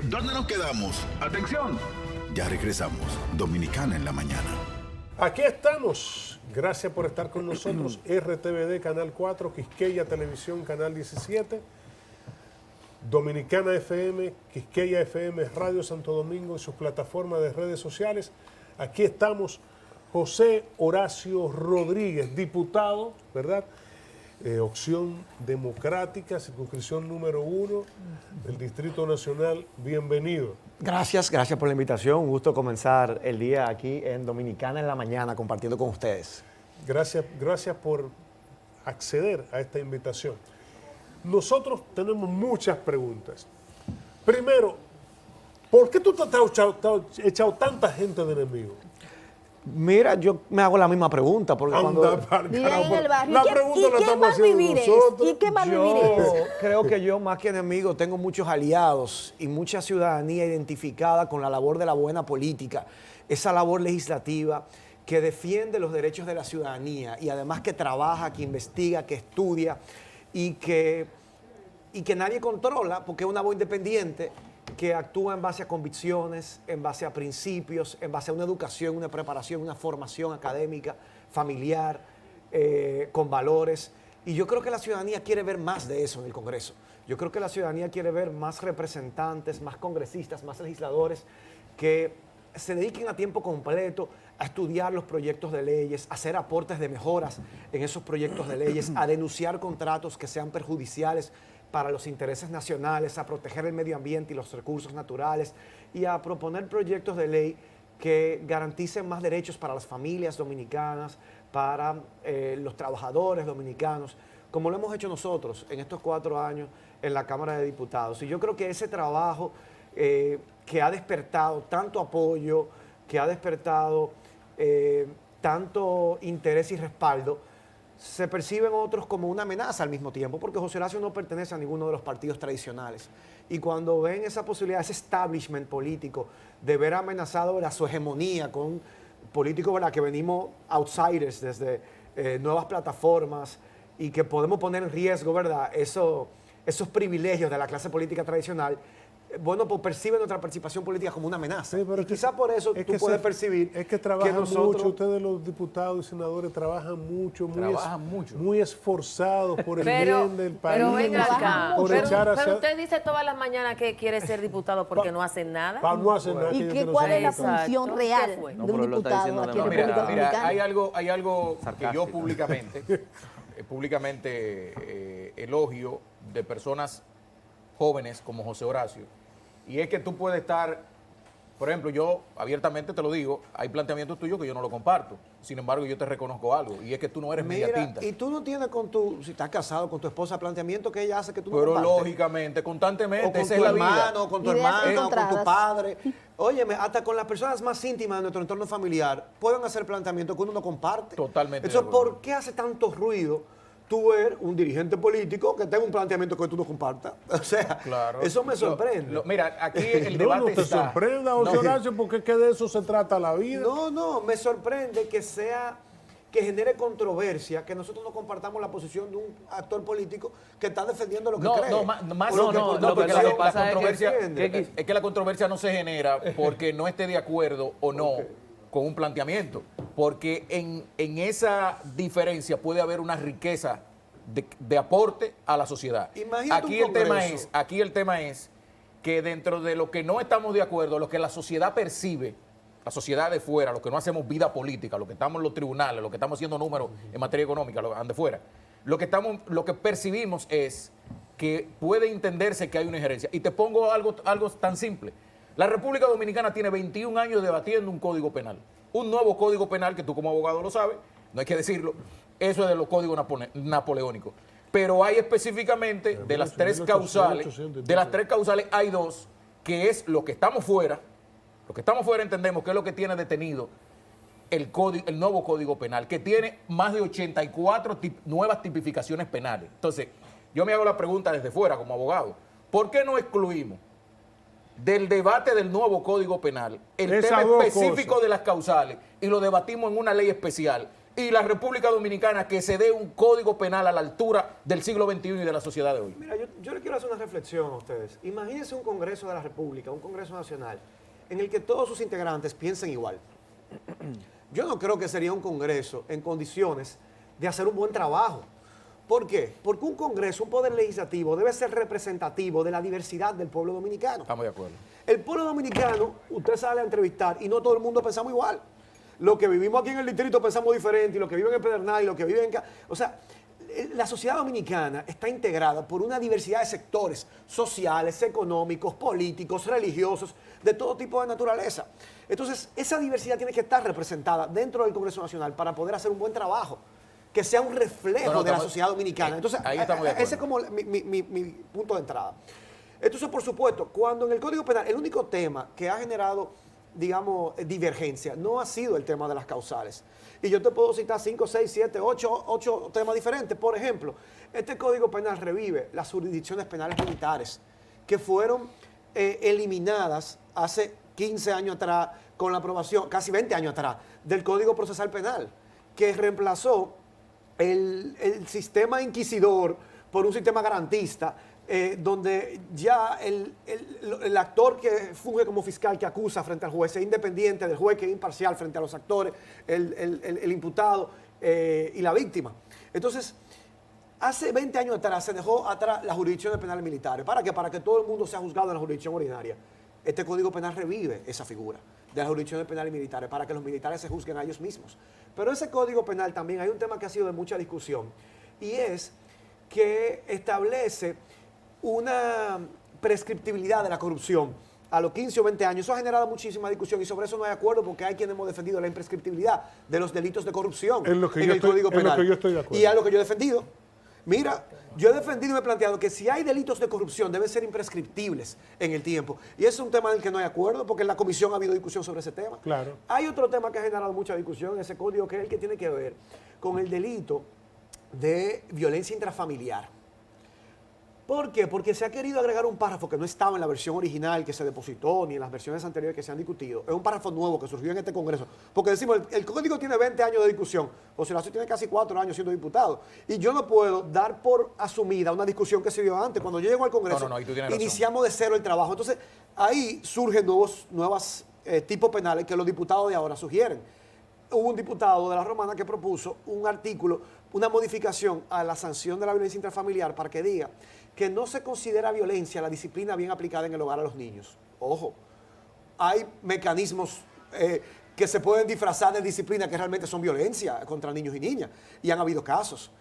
¿Dónde nos quedamos? Atención. Ya regresamos. Dominicana en la mañana. Aquí estamos. Gracias por estar con nosotros. RTVD, Canal 4, Quisqueya Televisión, Canal 17, Dominicana FM, Quisqueya FM, Radio Santo Domingo y sus plataformas de redes sociales. Aquí estamos. José Horacio Rodríguez, diputado, ¿verdad? Opción Democrática, circunscripción número 1 del Distrito Nacional. Bienvenido. Gracias por la invitación. Un gusto comenzar el día aquí en Dominicana en la mañana compartiendo con ustedes. Gracias por acceder a esta invitación. Nosotros tenemos muchas preguntas. Primero, ¿por qué tú te has echado tanta gente de enemigo? Mira, yo me hago la misma pregunta porque la pregunta la estamos haciendo nosotros. ¿Y qué más vivir es? Yo creo que yo más que enemigo tengo muchos aliados y mucha ciudadanía identificada con la labor de la buena política, esa labor legislativa que defiende los derechos de la ciudadanía y además que trabaja, que investiga, que estudia y que nadie controla porque es una voz independiente que actúa en base a convicciones, en base a principios, en base a una educación, una preparación, una formación académica, familiar, con valores. Y yo creo que la ciudadanía quiere ver más de eso en el Congreso. Yo creo que la ciudadanía quiere ver más representantes, más congresistas, más legisladores que se dediquen a tiempo completo a estudiar los proyectos de leyes, a hacer aportes de mejoras en esos proyectos de leyes, a denunciar contratos que sean perjudiciales para los intereses nacionales, a proteger el medio ambiente y los recursos naturales y a proponer proyectos de ley que garanticen más derechos para las familias dominicanas, para los trabajadores dominicanos, como lo hemos hecho nosotros en estos 4 años en la Cámara de Diputados. Y yo creo que ese trabajo que ha despertado tanto apoyo, que ha despertado tanto interés y respaldo, se perciben otros como una amenaza al mismo tiempo, porque José Horacio no pertenece a ninguno de los partidos tradicionales. Y cuando ven esa posibilidad, ese establishment político, de ver amenazado, ¿verdad?, su hegemonía con políticos, ¿verdad?, que venimos outsiders desde nuevas plataformas y que podemos poner en riesgo, ¿verdad?, esos privilegios de la clase política tradicional, bueno, pues perciben nuestra participación política como una amenaza. Sí, y quizás por eso tú puedes percibir que trabajan mucho, ustedes los diputados y senadores trabajan mucho, muy esforzados por el bien del país. Pero venga acá, pero usted dice todas las mañanas que quiere ser diputado porque no hacen nada. No hacen nada. ¿Y cuál es la función real de un diputado aquí en República Dominicana? Hay algo que yo públicamente elogio de personas jóvenes como José Horacio, y es que tú puedes estar, por ejemplo, yo abiertamente te lo digo, hay planteamientos tuyos que yo no lo comparto, sin embargo yo te reconozco algo, y es que tú no eres media tinta. Y tú no tienes si estás casado con tu esposa, planteamiento que ella hace que tú no Pero compartes. lógicamente, constantemente, o con esa tu es la hermano, vida. con tu Ideas hermano, con encontradas. tu padre. Óyeme, hasta con las personas más íntimas de nuestro entorno familiar pueden hacer planteamientos que uno no comparte. Totalmente. Entonces, ¿por qué hace tanto ruido tú eres un dirigente político que tenga un planteamiento que tú no compartas? O sea, Claro. eso me sorprende. Mira, aquí el debate no te está... sorprenda, José Horacio, porque es que de eso se trata la vida. No, me sorprende que genere controversia, que nosotros no compartamos la posición de un actor político que está defendiendo lo que cree. Porque la controversia defiende. es que la controversia no se genera porque no esté de acuerdo o no con un planteamiento, porque en esa diferencia puede haber una riqueza de aporte a la sociedad. Imagínate Aquí el tema es que dentro de lo que no estamos de acuerdo, lo que la sociedad percibe, la sociedad de fuera, los que no hacemos vida política, los que estamos en los tribunales, los que estamos haciendo números en materia económica, los que andan de fuera, lo que percibimos es que puede entenderse que hay una injerencia. Y te pongo algo tan simple. La República Dominicana tiene 21 años debatiendo un código penal. Un nuevo código penal que tú como abogado lo sabes, no hay que decirlo, eso es de los códigos napoleónicos. Pero hay específicamente de las 3 causales, hay 2, que es lo que estamos fuera. Los que estamos fuera entendemos que es lo que tiene detenido el nuevo Código Penal, que tiene más de 84 nuevas tipificaciones penales. Entonces, yo me hago la pregunta desde fuera como abogado, ¿por qué no excluimos del debate del nuevo Código Penal el tema específico de las causales y lo debatimos en una ley especial y la República Dominicana que se dé un código penal a la altura del siglo XXI y de la sociedad de hoy? Mira, yo le quiero hacer una reflexión a ustedes. Imagínense un Congreso de la República, un Congreso Nacional, en el que todos sus integrantes piensen igual. Yo no creo que sería un Congreso en condiciones de hacer un buen trabajo. ¿Por qué? Porque un Congreso, un poder legislativo, debe ser representativo de la diversidad del pueblo dominicano. Estamos de acuerdo. El pueblo dominicano, usted sale a entrevistar y no todo el mundo pensamos igual. Los que vivimos aquí en el distrito pensamos diferente, y los que viven en Pedernal y los que viven en... O sea, la sociedad dominicana está integrada por una diversidad de sectores sociales, económicos, políticos, religiosos, de todo tipo de naturaleza. Entonces, esa diversidad tiene que estar representada dentro del Congreso Nacional para poder hacer un buen trabajo, que sea un reflejo de la sociedad dominicana. Entonces, ahí estamos de acuerdo. ese es como mi punto de entrada. Entonces, por supuesto, cuando en el Código Penal, el único tema que ha generado, digamos, divergencia, no ha sido el tema de las causales. Y yo te puedo citar 5, 6, 7, 8 temas diferentes. Por ejemplo, este Código Penal revive las jurisdicciones penales militares que fueron eliminadas hace 15 años atrás con la aprobación, casi 20 años atrás, del Código Procesal Penal, que reemplazó el sistema inquisidor por un sistema garantista, donde ya el actor que funge como fiscal, que acusa frente al juez, es independiente del juez, que es imparcial frente a los actores, el imputado y la víctima. Entonces, hace 20 años atrás se dejó atrás las jurisdicciones penales militares. ¿Para qué? Para que todo el mundo sea juzgado en la jurisdicción ordinaria. Este Código Penal revive esa figura de las jurisdicciones penales militares para que los militares se juzguen a ellos mismos. Pero ese Código Penal también hay un tema que ha sido de mucha discusión, y es que establece una prescriptibilidad de la corrupción a los 15 o 20 años. Eso ha generado muchísima discusión y sobre eso no hay acuerdo, porque hay quienes hemos defendido la imprescriptibilidad de los delitos de corrupción en el Código Penal. Es lo que yo estoy de acuerdo. Y es lo que yo he defendido. Mira, yo he defendido y me he planteado que si hay delitos de corrupción deben ser imprescriptibles en el tiempo. Y ese es un tema en el que no hay acuerdo, porque en la comisión ha habido discusión sobre ese tema. Claro. Hay otro tema que ha generado mucha discusión en ese código, que es el que tiene que ver con el delito de violencia intrafamiliar. ¿Por qué? Porque se ha querido agregar un párrafo que no estaba en la versión original que se depositó ni en las versiones anteriores que se han discutido. Es un párrafo nuevo que surgió en este Congreso. Porque decimos, el código tiene 20 años de discusión. José Horacio tiene casi 4 años siendo diputado. Y yo no puedo dar por asumida una discusión que se dio antes. Cuando yo llego al Congreso, iniciamos de cero el trabajo. Entonces, ahí surgen nuevos tipos penales que los diputados de ahora sugieren. Hubo un diputado de la Romana que propuso un artículo, una modificación a la sanción de la violencia intrafamiliar para que diga que no se considera violencia la disciplina bien aplicada en el hogar a los niños. Ojo, hay mecanismos que se pueden disfrazar de disciplina que realmente son violencia contra niños y niñas. Y han habido casos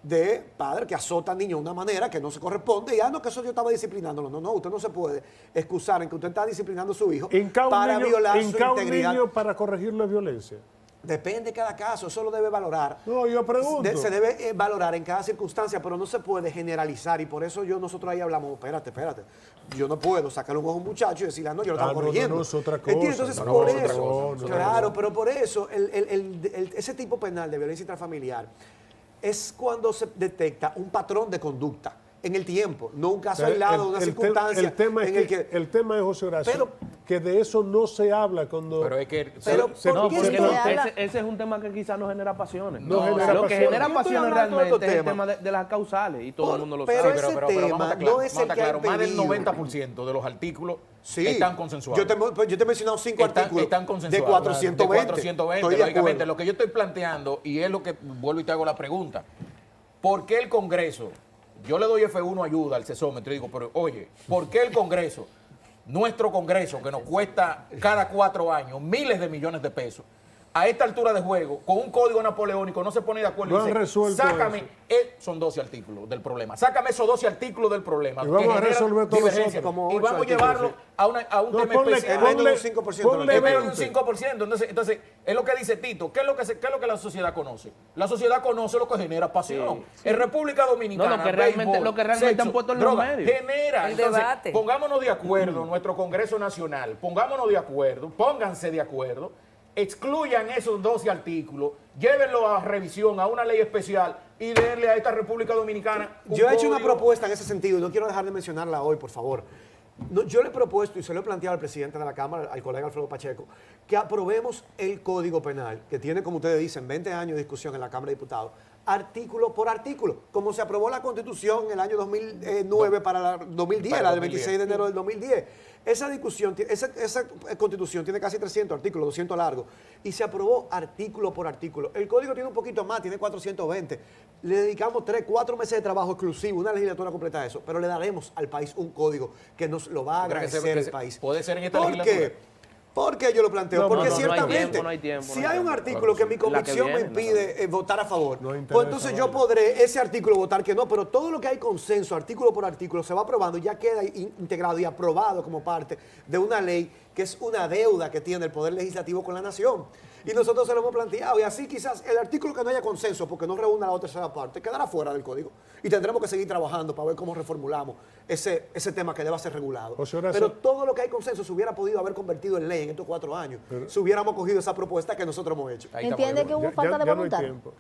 de padres que azotan niños de una manera que no se corresponde. Y no, que eso yo estaba disciplinándolo. No, usted no se puede excusar en que usted está disciplinando a su hijo para violar su integridad. Niño para corregir la violencia. Depende de cada caso, eso lo debe valorar. No, yo pregunto. Se debe valorar en cada circunstancia, pero no se puede generalizar. Y por eso nosotros ahí hablamos, espérate. Yo no puedo sacarle un ojo a un muchacho y decirle, no, yo lo estaba corrigiendo. No, es otra cosa. Entonces, por eso, claro, pero por eso, ese tipo penal de violencia intrafamiliar es cuando se detecta un patrón de conducta en el tiempo, no un caso aislado, una circunstancia. El tema es, José Horacio, que de eso no se habla cuando... Pero es que... Ese es un tema que quizás no genera pasiones. Lo que genera pasiones realmente es el tema de las causales, y todo el mundo lo sabe. Pero vamos a estar claro, más del 90% de los artículos están consensuados. Yo te he mencionado 5 artículos están consensuados. de 420. De 420, lógicamente. Lo que yo estoy planteando, y es lo que vuelvo y te hago la pregunta, ¿por qué el Congreso? Yo le doy F1 ayuda al cesómetro y digo, pero oye, ¿por qué el Congreso, nuestro Congreso, que nos cuesta cada 4 años miles de millones de pesos, a esta altura de juego, con un código napoleónico, no se pone de acuerdo y dice, sácame, son 12 artículos del problema, sácame esos 12 artículos del problema. Y vamos a resolver todo eso. Y vamos a llevarlo a un tema especial. Ponle un 5%. Es menos de un 5%. Entonces, es lo que dice Tito. ¿Qué es lo que la sociedad conoce? La sociedad conoce lo que genera pasión. En República Dominicana, lo que realmente han puesto en los medios. Genera. El Entonces, debate. pongámonos de acuerdo, nuestro Congreso Nacional, pónganse de acuerdo, excluyan esos 12 artículos, llévenlo a revisión, a una ley especial y denle a esta República Dominicana un Yo he hecho una código. propuesta en ese sentido y no quiero dejar de mencionarla hoy, por favor. No, yo le he propuesto y se lo he planteado al presidente de la Cámara, al colega Alfredo Pacheco, que aprobemos el Código Penal, que tiene, como ustedes dicen, 20 años de discusión en la Cámara de Diputados, artículo por artículo, como se aprobó la Constitución en el año 2009 para la 2010, para la del 2010. 26 de enero del 2010. Esa discusión, esa Constitución tiene casi 300 artículos, 200 largos, y se aprobó artículo por artículo. El Código tiene un poquito más, tiene 420. Le dedicamos 3, 4 meses de trabajo exclusivo, una legislatura completa de eso, pero le daremos al país un código que nos lo va a agradecer el país. ¿Puede ser en esta ¿Por legislatura? qué? ¿Por qué yo lo planteo? No, Porque no hay ciertamente, no hay tiempo, si no hay hay un tiempo. artículo que mi La que convicción me viene, impide votar a favor, No hay interés pues entonces a yo darle. podré ese artículo votar que no, pero todo lo que hay consenso, artículo por artículo, se va aprobando y ya queda integrado y aprobado como parte de una ley que es una deuda que tiene el Poder Legislativo con la Nación. Y nosotros se lo hemos planteado. Y así quizás el artículo que no haya consenso, porque no reúna la otra tercera parte, quedará fuera del código. Y tendremos que seguir trabajando para ver cómo reformulamos ese tema que deba ser regulado. José Horacio. Pero todo lo que hay consenso se hubiera podido haber convertido en ley en estos 4 años. Si hubiéramos cogido esa propuesta que nosotros hemos hecho. Ahí estamos ¿Entiende de que acuerdo. hubo falta de no hay voluntad? tiempo.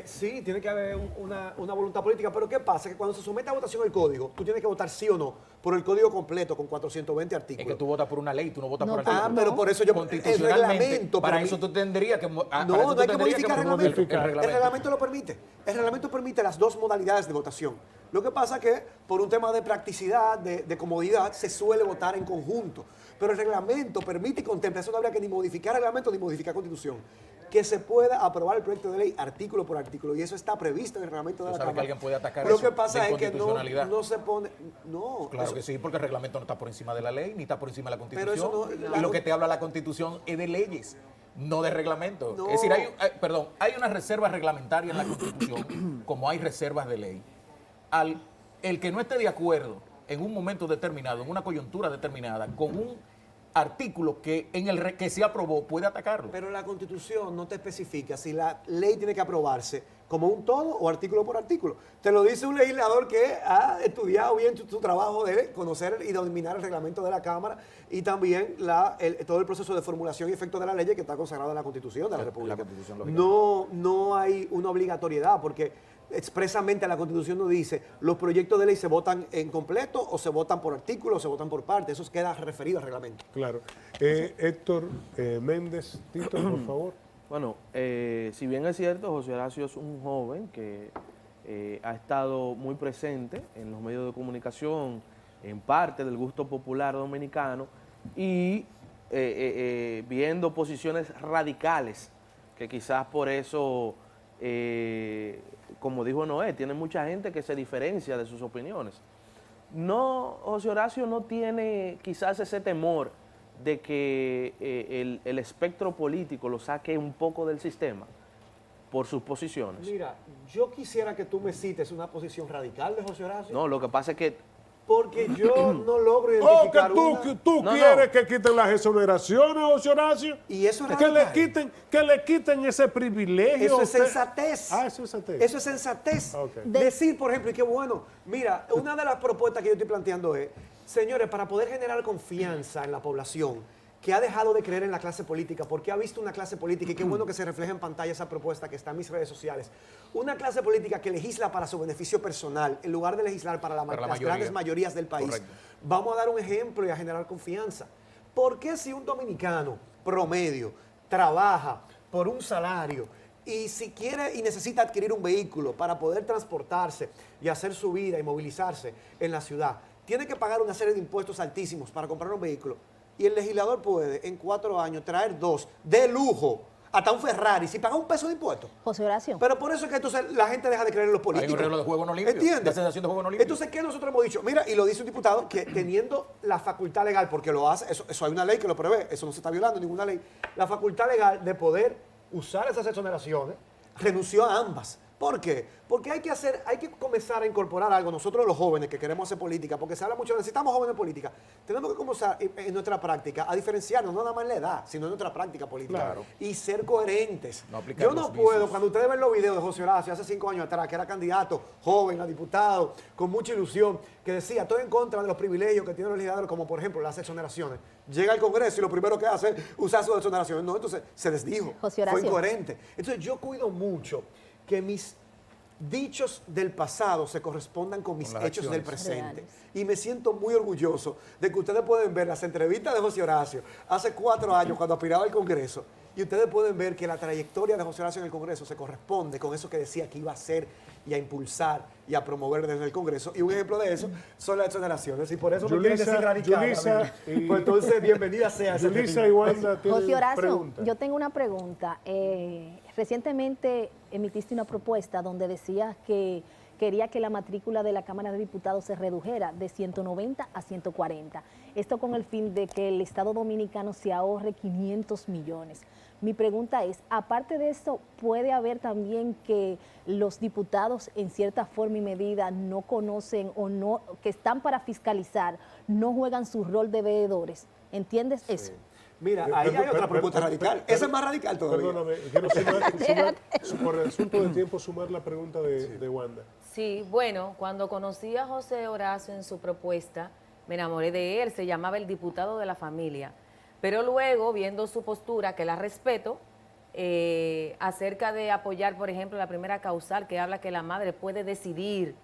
Sí, tiene que haber una voluntad política, pero ¿qué pasa? Que cuando se somete a votación el código, tú tienes que votar sí o no por el código completo con 420 Es artículos. que tú votas por una ley, tú no votas No, por pero- artículos. pero por eso yo el Constitucionalmente, reglamento para permite- eso tú tendrías que No, no hay que modificar el reglamento. el El reglamento lo permite. El reglamento permite las dos modalidades de votación. Lo que pasa es que por un tema de practicidad, de comodidad, se suele votar en conjunto. Pero el reglamento permite y contempla, eso no habría que ni modificar reglamento ni modificar constitución, que se pueda aprobar el proyecto de ley artículo por artículo. Y eso está previsto en el reglamento de Tú la sabes que Cámara. alguien puede atacar Lo eso que pasa de es que inconstitucionalidad. no se pone... No, Claro eso- que sí, porque el reglamento no está por encima de la ley, ni está por encima de la Pero eso Constitución. no- y lo que te habla la Constitución es de leyes, no de reglamento. No. Es decir, hay una reserva reglamentaria en la Constitución, como hay reservas de ley. El que no esté de acuerdo en un momento determinado, en una coyuntura determinada, con un artículo que que se aprobó, puede atacarlo. Pero la Constitución no te especifica si la ley tiene que aprobarse como un todo o artículo por artículo. Te lo dice un legislador que ha estudiado bien su trabajo de conocer y dominar el reglamento de la Cámara y también todo el proceso de formulación y efecto de la ley que está consagrado en la Constitución de la República. Constitución, lógicamente. No hay una obligatoriedad porque expresamente la Constitución nos dice los proyectos de ley se votan en completo o se votan por artículo o se votan por parte. Eso queda referido al reglamento. Claro. Héctor Méndez, Tito, por favor. Bueno, si bien es cierto, José Horacio es un joven que ha estado muy presente en los medios de comunicación, en parte del gusto popular dominicano, y viendo posiciones radicales, que quizás por eso, como dijo Noé, tiene mucha gente que se diferencia de sus opiniones. No, José Horacio no tiene quizás ese temor de que el espectro político lo saque un poco del sistema por sus posiciones. Mira, yo quisiera que tú me cites una posición radical de José Horacio. No, lo que pasa es que Porque yo no logro Oh, que identificar una. tú No, quieres no. que quiten las exoneraciones, José Horacio. Y eso es que radical. le quiten ese privilegio. Eso a es usted. sensatez. Ah, eso es sensatez. Eso es sensatez. Ok. Decir, por ejemplo, y qué bueno, mira, una de las propuestas que yo estoy planteando es, señores, para poder generar confianza en la población que ha dejado de creer en la clase política, porque ha visto una clase política, y qué bueno que se refleja en pantalla esa propuesta que está en mis redes sociales, una clase política que legisla para su beneficio personal, en lugar de legislar para las mayoría. grandes mayorías del país. Correcto. Vamos a dar un ejemplo y a generar confianza. ¿Por qué si un dominicano promedio trabaja por un salario y si quiere y necesita adquirir un vehículo para poder transportarse y hacer su vida y movilizarse en la ciudad, tiene que pagar una serie de impuestos altísimos para comprar un vehículo? Y el legislador puede en 4 años traer 2 de lujo, hasta un Ferrari, sin pagar un peso de impuestos. José Horacio. Pero por eso es que entonces la gente deja de creer en los políticos. Hay un reglo de juego no limpio, ¿Entiendes? de sensación de juego no limpio. Entonces, ¿qué nosotros hemos dicho? Mira, y lo dice un diputado, que teniendo la facultad legal, porque lo hace, eso hay una ley que lo prevé, eso no se está violando ninguna ley, la facultad legal de poder usar esas exoneraciones, renunció a ambas. ¿Por qué? Porque hay que comenzar a incorporar algo, nosotros los jóvenes que queremos hacer política, porque se habla mucho, necesitamos jóvenes en política, tenemos que comenzar en nuestra práctica a diferenciarnos, no nada más en la edad, sino en nuestra práctica política. Claro. Y ser coherentes. No aplicar Yo no los puedo, vicios. cuando ustedes ven los videos de José Horacio hace 5 años atrás, que era candidato joven a diputado, con mucha ilusión, que decía, estoy en contra de los privilegios que tienen los legisladores, como por ejemplo las exoneraciones. Llega al Congreso y lo primero que hace es usar sus exoneraciones. No, entonces se desdijo. José Fue Horacio. incoherente. Entonces yo cuido mucho que mis dichos del pasado se correspondan con mis las hechos del acciones presente. reales. Y me siento muy orgulloso de que ustedes pueden ver las entrevistas de José Horacio hace 4 años cuando aspiraba al Congreso. Y ustedes pueden ver que la trayectoria de José Horacio en el Congreso se corresponde con eso que decía que iba a hacer y a impulsar y a promover desde el Congreso. Y un ejemplo de eso son las exoneraciones. Y por eso me quieren decir radical. Yulisa y- Pues entonces, bienvenida sea. ese Yulisa tema. y Wanda tienen José Horacio, preguntas. yo tengo una pregunta. Recientemente emitiste una propuesta donde decías que quería que la matrícula de la Cámara de Diputados se redujera de 190 a 140. Esto con el fin de que el Estado Dominicano se ahorre 500 millones. Mi pregunta es, aparte de eso, ¿puede haber también que los diputados en cierta forma y medida no conocen o no, que están para fiscalizar, no juegan su rol de veedores? ¿Entiendes eso? Mira, ahí hay otra propuesta radical. Esa es más radical todavía. Perdóname, quiero por el asunto del tiempo, sumar la pregunta de Wanda. Sí, bueno, cuando conocí a José Horacio en su propuesta, me enamoré de él, se llamaba el diputado de la familia. Pero luego, viendo su postura, que la respeto, acerca de apoyar, por ejemplo, la primera causal que habla que la madre puede decidir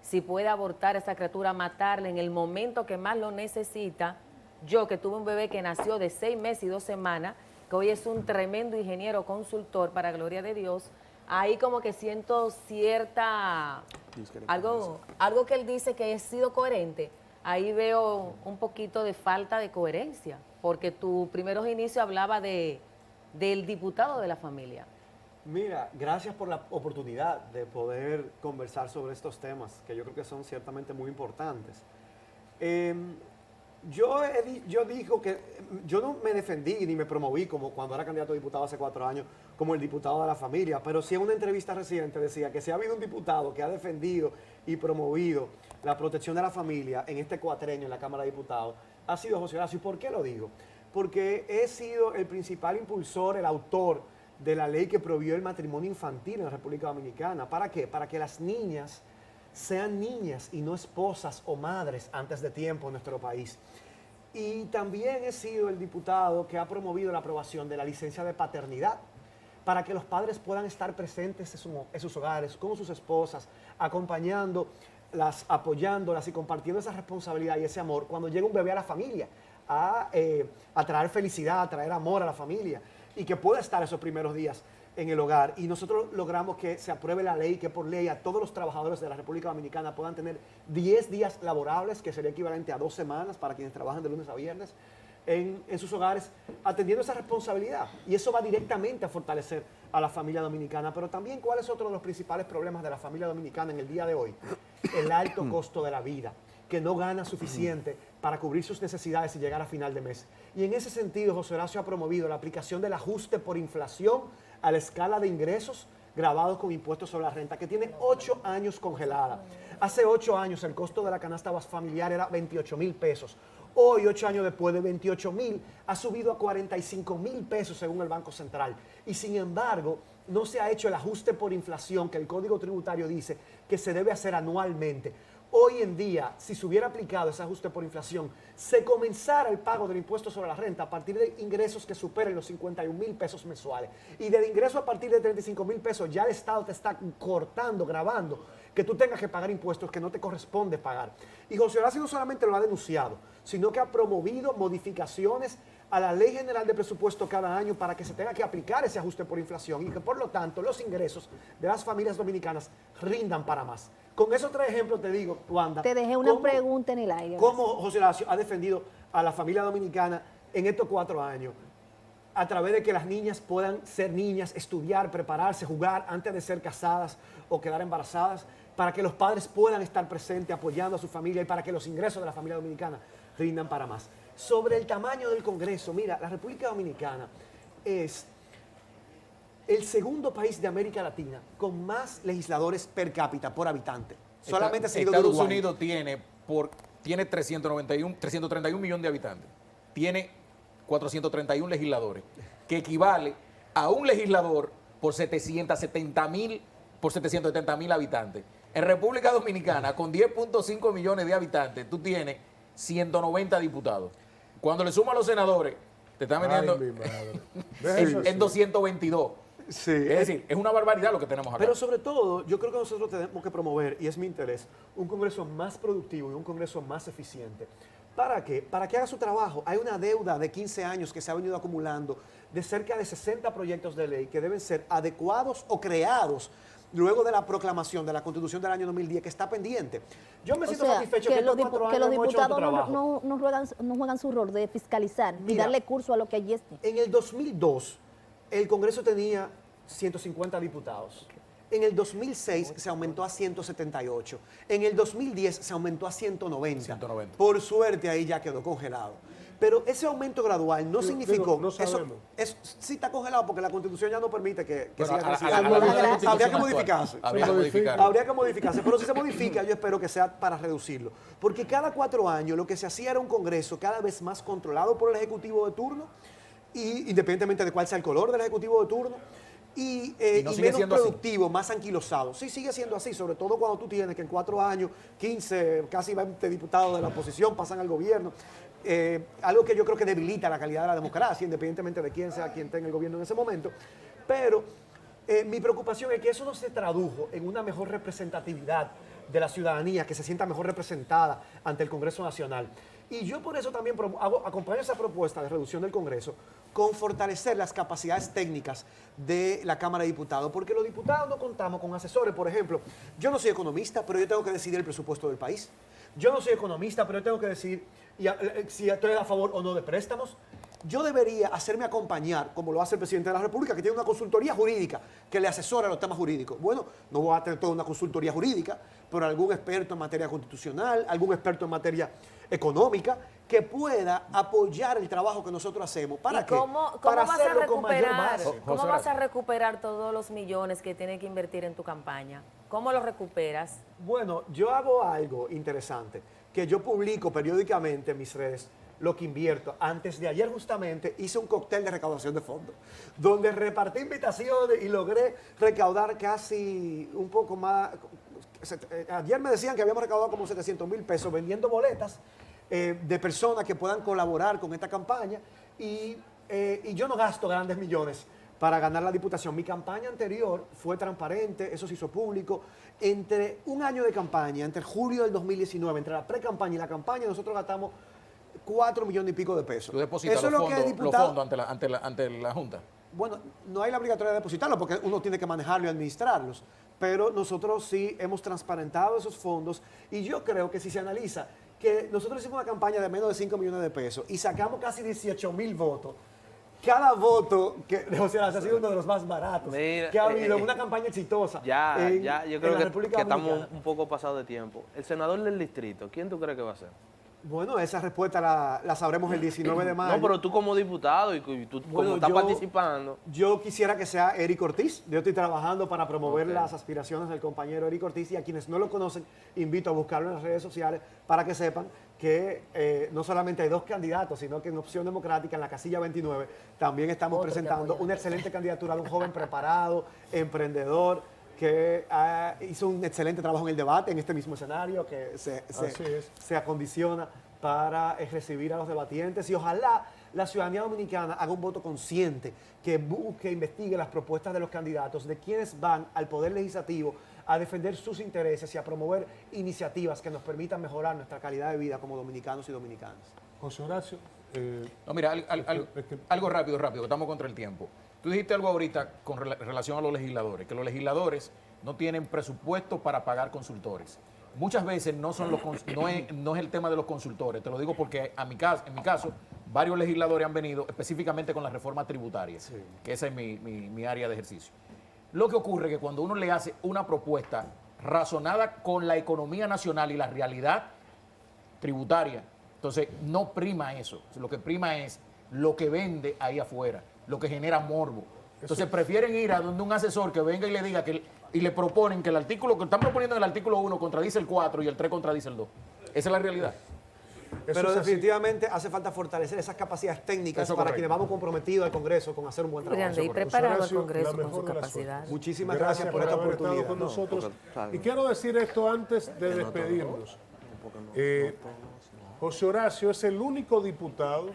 si puede abortar a esa criatura, matarla en el momento que más lo necesita. Yo, que tuve un bebé que nació de 6 meses y 2 semanas, que hoy es un tremendo ingeniero consultor, para gloria de Dios, ahí como que siento cierta... Algo que él dice que he sido coherente. Ahí veo un poquito de falta de coherencia, porque tu primeros inicios hablaba del diputado de la familia. Mira, gracias por la oportunidad de poder conversar sobre estos temas, que yo creo que son ciertamente muy importantes. Yo digo que yo no me defendí ni me promoví como cuando era candidato a diputado hace 4 años como el diputado de la familia, pero sí en una entrevista reciente decía que si ha habido un diputado que ha defendido y promovido la protección de la familia en este cuatrenio en la Cámara de Diputados, ha sido José Horacio. ¿Y por qué lo digo? Porque he sido el principal impulsor, el autor de la ley que prohibió el matrimonio infantil en la República Dominicana. ¿Para qué? Para que las niñas sean niñas y no esposas o madres antes de tiempo en nuestro país. Y también he sido el diputado que ha promovido la aprobación de la licencia de paternidad para que los padres puedan estar presentes en sus hogares, con sus esposas, acompañándolas, apoyándolas y compartiendo esa responsabilidad y ese amor cuando llega un bebé a la familia, a traer felicidad, a traer amor a la familia y que pueda estar esos primeros días en el hogar. Y nosotros logramos que se apruebe la ley, que por ley a todos los trabajadores de la República Dominicana puedan tener 10 días laborables, que sería equivalente a 2 semanas para quienes trabajan de lunes a viernes en sus hogares, atendiendo esa responsabilidad. Y eso va directamente a fortalecer a la familia dominicana. Pero también, ¿cuál es otro de los principales problemas de la familia dominicana en el día de hoy? El alto costo de la vida, que no gana suficiente para cubrir sus necesidades y llegar a final de mes. Y en ese sentido, José Horacio ha promovido la aplicación del ajuste por inflación a la escala de ingresos grabados con impuestos sobre la renta, que tiene 8 años congelada. Hace 8 años el costo de la canasta familiar era 28,000 pesos. Hoy, 8 años después, de 28,000 ha subido a 45,000 pesos según el Banco Central. Y sin embargo, no se ha hecho el ajuste por inflación que el Código Tributario dice que se debe hacer anualmente. Hoy en día, si se hubiera aplicado ese ajuste por inflación, se comenzara el pago del impuesto sobre la renta a partir de ingresos que superen los 51,000 pesos mensuales. Y del ingreso a partir de 35,000 pesos, ya el Estado te está cortando, grabando, que tú tengas que pagar impuestos que no te corresponde pagar. Y José Horacio no solamente lo ha denunciado, sino que ha promovido modificaciones a la Ley General de Presupuesto cada año para que se tenga que aplicar ese ajuste por inflación y que por lo tanto los ingresos de las familias dominicanas rindan para más. Con esos 3 ejemplos te digo, Wanda. Te dejé una pregunta en el aire. ¿Cómo José Horacio ha defendido a la familia dominicana en estos 4 años? A través de que las niñas puedan ser niñas, estudiar, prepararse, jugar antes de ser casadas o quedar embarazadas, para que los padres puedan estar presentes apoyando a su familia y para que los ingresos de la familia dominicana rindan para más. Sobre el tamaño del Congreso, mira, la República Dominicana es el segundo país de América Latina con más legisladores per cápita, por habitante. Solamente seguido de Estados Uruguay. Unidos tiene 331 millones de habitantes. Tiene 431 legisladores, que equivale a un legislador por 770,000 habitantes. En República Dominicana, con 10.5 millones de habitantes, tú tienes 190 diputados. Cuando le sumas a los senadores, te están metiendo Ay, mi madre. en 222. Sí. Es decir, es una barbaridad lo que tenemos acá. Pero sobre todo, yo creo que nosotros tenemos que promover, y es mi interés, un Congreso más productivo y un Congreso más eficiente. ¿Para qué? Para que haga su trabajo. Hay una deuda de 15 años que se ha venido acumulando de cerca de 60 proyectos de ley que deben ser adecuados o creados luego de la proclamación de la Constitución del año 2010 que está pendiente. Yo me siento satisfecho que estos 4 que los años hemos hecho nuestro diputados trabajo. no juegan su rol de fiscalizar y Mira, darle curso a lo que allí esté. En el 2002, el Congreso tenía 150 diputados. En el 2006 se aumentó a 178. En el 2010 se aumentó a 190. 190. Por suerte ahí ya quedó congelado. Pero ese aumento gradual no significó... no sabemos. Eso sí está congelado porque la Constitución ya no permite que Pero siga a la creciendo. luz de la Habría Constitución que actual, modificarse. habría que modificarlo. Habría que modificarse, pero si se modifica, yo espero que sea para reducirlo. Porque cada 4 años lo que se hacía era un Congreso cada vez más controlado por el Ejecutivo de turno, y independientemente de cuál sea el color del Ejecutivo de turno, y no y sigue menos siendo así. productivo, más anquilosado. Sí, sigue siendo así, sobre todo cuando tú tienes que en 4 años, 15, casi 20 diputados de la oposición pasan al gobierno. Algo que yo creo que debilita la calidad de la democracia, independientemente de quién sea quien tenga el gobierno en ese momento. Pero mi preocupación es que eso no se tradujo en una mejor representatividad de la ciudadanía, que se sienta mejor representada ante el Congreso Nacional. Y yo por eso también acompaño esa propuesta de reducción del Congreso con fortalecer las capacidades técnicas de la Cámara de Diputados, porque los diputados no contamos con asesores. Por ejemplo, yo no soy economista, pero yo tengo que decidir el presupuesto del país. Yo no soy economista, pero yo tengo que decidir si estoy a favor o no de préstamos. Yo debería hacerme acompañar, como lo hace el presidente de la República, que tiene una consultoría jurídica que le asesora los temas jurídicos. Bueno, no voy a tener toda una consultoría jurídica, pero algún experto en materia constitucional, algún experto en materia económica, que pueda apoyar el trabajo que nosotros hacemos. ¿Para ¿Y qué? cómo Para vas a hacerlo con mayor recuperar? base. ¿Cómo José vas a Horacio. recuperar todos los millones que tienes que invertir en tu campaña? ¿Cómo los recuperas? Bueno, yo hago algo interesante, que yo publico periódicamente en mis redes lo que invierto. Antes de ayer justamente hice un cóctel de recaudación de fondos, donde repartí invitaciones y logré recaudar casi un poco más. Ayer me decían que habíamos recaudado como 700,000 pesos vendiendo boletas de personas que puedan colaborar con esta campaña, y yo no gasto grandes millones para ganar la diputación. Mi campaña anterior fue transparente, eso se hizo público. Entre un año de campaña, entre julio del 2019, entre la pre-campaña y la campaña, nosotros gastamos 4 millones y pico de pesos. Tú depositas Eso los es lo que fondos, el diputado... ante la Junta. Bueno, no hay la obligatoriedad de depositarlo porque uno tiene que manejarlo y administrarlos. Pero nosotros sí hemos transparentado esos fondos, y yo creo que si se analiza que nosotros hicimos una campaña de menos de 5 millones de pesos y sacamos casi 18,000 votos. Cada voto o sea, ha sido uno de los más baratos Mira, que ha habido en una campaña exitosa. Yo en creo la que República estamos Dominicana. un poco pasados de tiempo. El senador del distrito, ¿quién tú crees que va a ser? Bueno, esa respuesta la sabremos el 19 de mayo. No, pero tú como diputado y tú Bueno, como estás yo- participando. Yo quisiera que sea Eric Ortiz. Yo estoy trabajando para promover las aspiraciones del compañero Eric Ortiz, y a quienes no lo conocen, invito a buscarlo en las redes sociales para que sepan que no solamente hay 2 candidatos, sino que en Opción Democrática, en la casilla 29, también estamos Otro que presentando apoya. una excelente candidatura de un joven preparado, emprendedor, que hizo un excelente trabajo en el debate, en este mismo escenario, que Así es. se acondiciona para recibir a los debatientes, y ojalá la ciudadanía dominicana haga un voto consciente, que busque, investigue las propuestas de los candidatos, de quienes van al Poder Legislativo a defender sus intereses y a promover iniciativas que nos permitan mejorar nuestra calidad de vida como dominicanos y dominicanas. José Horacio, No, mira, es que- algo rápido, que estamos contra el tiempo. Tú dijiste algo ahorita con relación a los legisladores, que los legisladores no tienen presupuesto para pagar consultores. Muchas veces no es el tema de los consultores. Te lo digo porque en mi caso, varios legisladores han venido específicamente con la reforma tributaria, que esa es mi área de ejercicio. Lo que ocurre es que cuando uno le hace una propuesta razonada con la economía nacional y la realidad tributaria, entonces no prima eso. Lo que prima es lo que vende ahí afuera, lo que genera morbo. Entonces prefieren ir a donde un asesor que venga y le diga y le proponen que el artículo que están proponiendo en el artículo 1 contradice el 4 y el 3 contradice el 2. Esa es la realidad. Eso Pero es así. definitivamente hace falta fortalecer esas capacidades técnicas Eso para correcto. quienes vamos comprometidos al Congreso con hacer un buen trabajo. Grande y correcto. preparado el Horacio, Congreso la con mejor sus de las capacidades. Muchísimas gracias por esta haber estado oportunidad. con nosotros. porque- Y quiero decir esto antes de despedirnos. José Horacio es el único diputado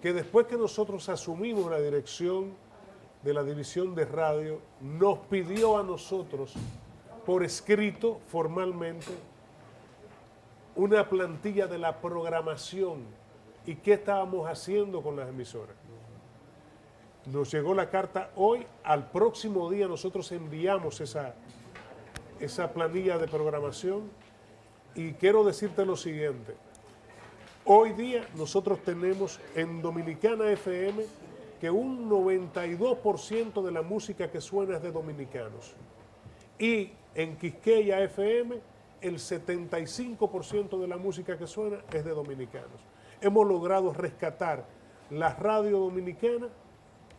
que después que nosotros asumimos la dirección de la División de Radio nos pidió a nosotros, por escrito, formalmente, una plantilla de la programación y qué estábamos haciendo con las emisoras. Nos llegó la carta hoy, al próximo día nosotros enviamos esa planilla de programación y quiero decirte lo siguiente. Hoy día nosotros tenemos en Dominicana FM que un 92% de la música que suena es de dominicanos. Y en Quisqueya FM el 75% de la música que suena es de dominicanos. Hemos logrado rescatar la radio dominicana,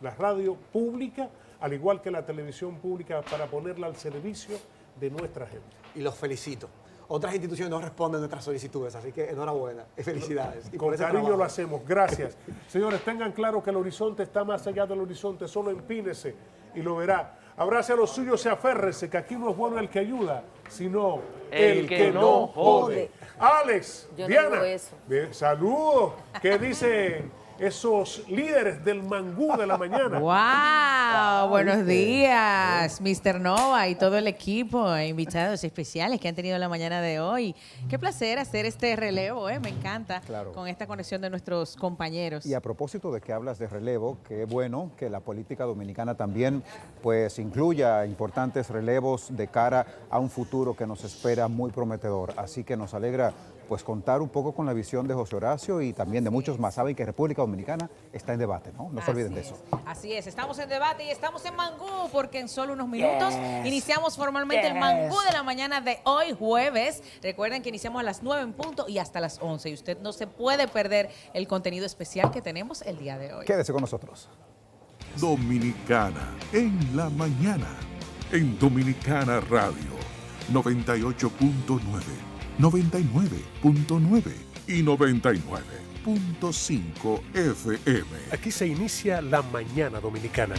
la radio pública, al igual que la televisión pública, para ponerla al servicio de nuestra gente. Y los felicito. Otras instituciones no responden a nuestras solicitudes, así que enhorabuena y felicidades. Y Con por ese cariño trabajo. lo hacemos, gracias. Señores, tengan claro que el horizonte está más allá del horizonte, solo empínese y lo verá. Abrace a los suyos, se aférrese, que aquí no es bueno el que ayuda, sino el que no jode. Alex, Yo no Diana, digo eso. bien, saludos. ¿Qué dicen esos líderes del mangú de la mañana? ¡Wow! Buenos días, Mr. Nova y todo el equipo, invitados especiales que han tenido la mañana de hoy. Qué placer hacer este relevo, me encanta, Claro. con esta conexión de nuestros compañeros. Y a propósito de que hablas de relevo, qué bueno que la política dominicana también pues incluya importantes relevos de cara a un futuro que nos espera muy prometedor. Así que nos alegra pues contar un poco con la visión de José Horacio y también de muchos más. Saben que República Dominicana está en debate, ¿no? No se olviden de eso. Así es, estamos en debate y estamos en Mangú porque en solo unos minutos iniciamos formalmente el Mangú de la mañana de hoy, jueves. Recuerden que iniciamos a las 9 en punto y hasta las 11 y usted no se puede perder el contenido especial que tenemos el día de hoy. Quédese con nosotros. Dominicana en la mañana. En Dominicana Radio 98.9, 99.9 y 99.5 FM. Aquí se inicia la mañana dominicana.